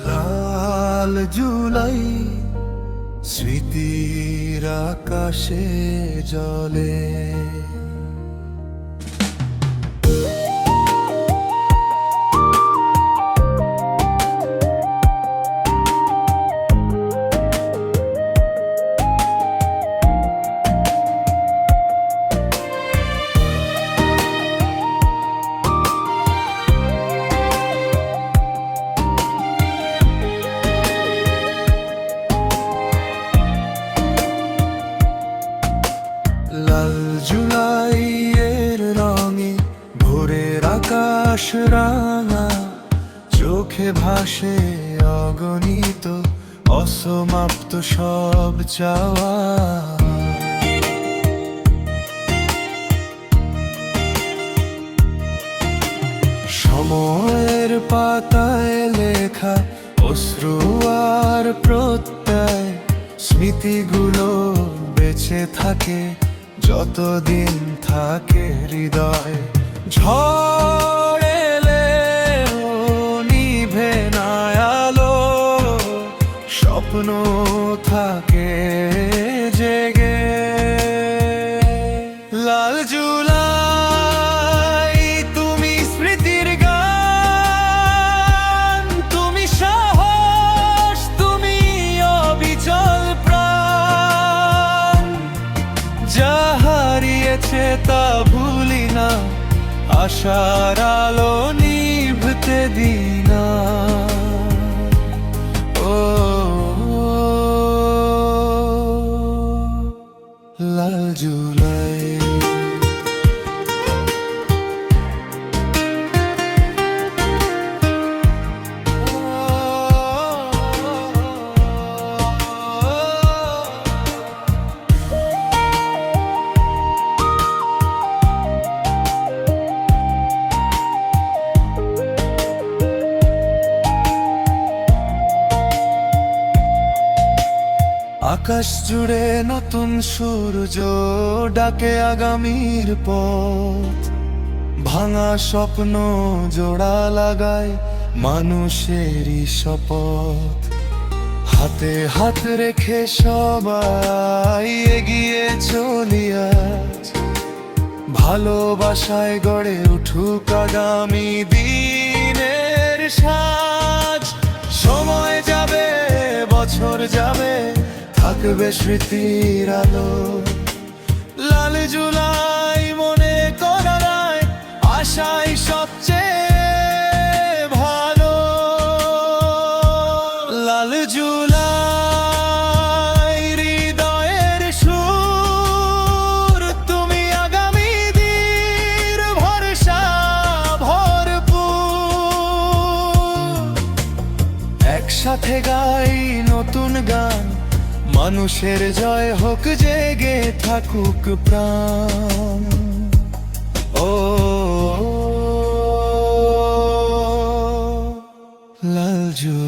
লাল জুলাই স্মৃতির আকাশে জ্বলে। লাল জুলাইয়ের রঙে ভোরের আকাশ রাঙা, চোখে ভাসে অগণিত অসমাপ্ত সব চাওয়া। সময়ের পাতায় লেখা অশ্রু আর প্রত্যয়, স্মৃতিগুলো বেঁচে থাকে যতদিন থাকে হৃদয়। ঝড় এলেও নিভে না আলো, স্বপ্ন থাকে জেগে। লাল জুলাই তুমি স্মৃতির গান, তুমি সাহস, তুমি অবিচল প্রাণ। যা হারিয়েছে তা ভুলি না, আশার আলো নিভতে দিনা। ও লাল জুলাই। আকাশ জুড়ে নতুন সূর্য ডাকে আগামীর পথ, ভাঙা স্বপ্ন জোড়া লাগায় মানুষেরই শপথ। হাতে হাত রেখে সবাই এগিয়ে চলি আজ, ভালোবাসায় গড়ে উঠুক আগামী দিনের সাজ। সময় যাবে, বছর যাবে, থাকবে স্মৃতির আলো। লাল জুলাই মনে করায় আশাই সবচেয়ে ভালো। লাল জুলাই হৃদয়ের সুর, তুমি আগামী দিনের ভরসা ভরপুর। একসাথে গাই নতুন গান, মানুষের জয় হোক, জেগে থাকুক প্রাণ। ও লাল জুলাই।